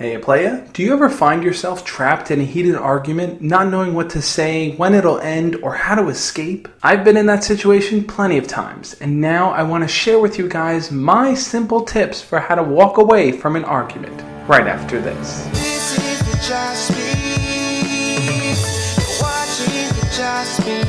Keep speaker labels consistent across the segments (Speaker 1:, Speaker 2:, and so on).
Speaker 1: Hey playa, do you ever find yourself trapped in a heated argument, not knowing what to say, when it'll end, or how to escape? I've been in that situation plenty of times, and now I want to share with you guys my simple tips for how to walk away from an argument right after this.
Speaker 2: This is the Josh Speaks. You're watching the Josh Speaks.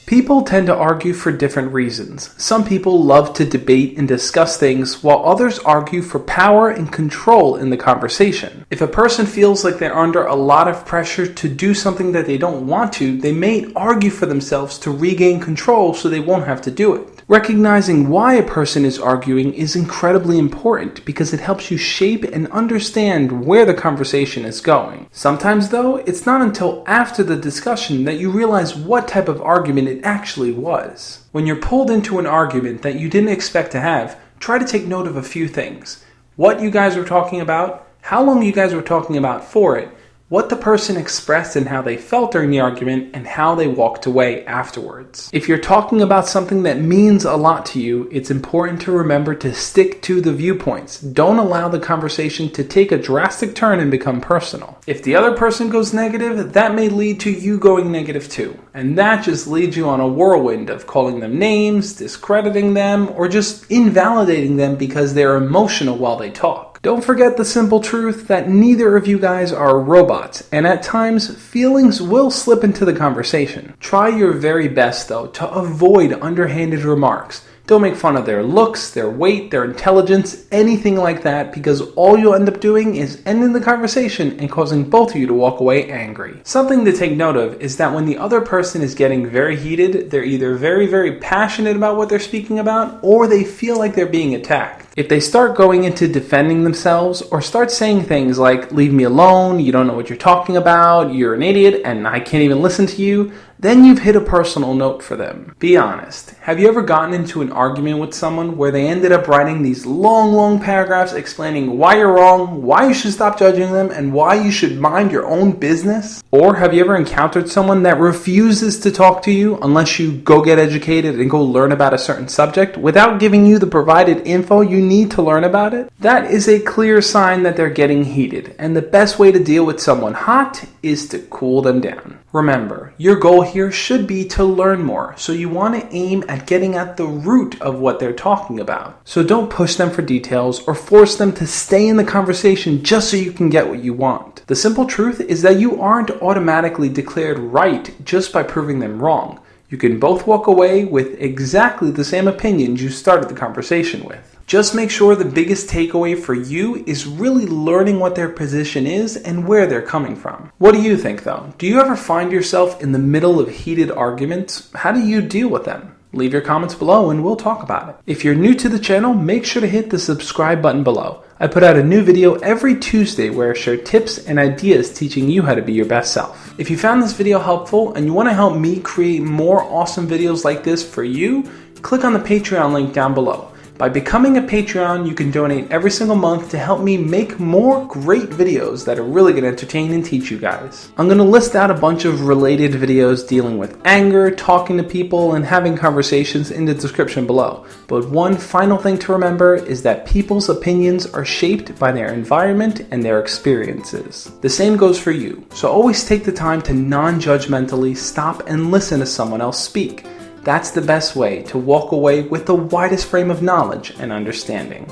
Speaker 1: People tend to argue for different reasons. Some people love to debate and discuss things, while others argue for power and control in the conversation. If a person feels like they're under a lot of pressure to do something that they don't want to, they may argue for themselves to regain control so they won't have to do it. Recognizing why a person is arguing is incredibly important because it helps you shape and understand where the conversation is going. Sometimes, though, it's not until after the discussion that you realize what type of argument it actually was. When you're pulled into an argument that you didn't expect to have, try to take note of a few things. What you guys were talking about, how long you guys were talking about for it, what the person expressed and how they felt during the argument, and how they walked away afterwards. If you're talking about something that means a lot to you, it's important to remember to stick to the viewpoints. Don't allow the conversation to take a drastic turn and become personal. If the other person goes negative, that may lead to you going negative too. And that just leads you on a whirlwind of calling them names, discrediting them, or just invalidating them because they're emotional while they talk. Don't forget the simple truth that neither of you guys are robots, and at times, feelings will slip into the conversation. Try your very best, though, to avoid underhanded remarks. Don't make fun of their looks, their weight, their intelligence, anything like that, because all you'll end up doing is ending the conversation and causing both of you to walk away angry. Something to take note of is that when the other person is getting very heated, they're either very, very passionate about what they're speaking about, or they feel like they're being attacked. If they start going into defending themselves or start saying things like, leave me alone, you don't know what you're talking about, you're an idiot, and I can't even listen to you, then you've hit a personal note for them. Be honest. Have you ever gotten into an argument with someone where they ended up writing these long paragraphs explaining why you're wrong, why you should stop judging them, and why you should mind your own business? Or have you ever encountered someone that refuses to talk to you unless you go get educated and go learn about a certain subject without giving you the provided info you need to learn about it? That is a clear sign that they're getting heated, and the best way to deal with someone hot is to cool them down. Remember, your goal here should be to learn more, so you want to aim at getting at the root of what they're talking about. So don't push them for details or force them to stay in the conversation just so you can get what you want. The simple truth is that you aren't automatically declared right just by proving them wrong. You can both walk away with exactly the same opinions you started the conversation with. Just make sure the biggest takeaway for you is really learning what their position is and where they're coming from. What do you think though? Do you ever find yourself in the middle of heated arguments? How do you deal with them? Leave your comments below and we'll talk about it. If you're new to the channel, make sure to hit the subscribe button below. I put out a new video every Tuesday where I share tips and ideas teaching you how to be your best self. If you found this video helpful and you want to help me create more awesome videos like this for you, click on the Patreon link down below. By becoming a Patreon, you can donate every single month to help me make more great videos that are really going to entertain and teach you guys. I'm going to list out a bunch of related videos dealing with anger, talking to people, and having conversations in the description below. But one final thing to remember is that people's opinions are shaped by their environment and their experiences. The same goes for you, so always take the time to non-judgmentally stop and listen to someone else speak. That's the best way to walk away with the widest frame of knowledge and understanding.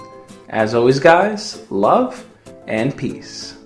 Speaker 1: As always, guys, love and peace.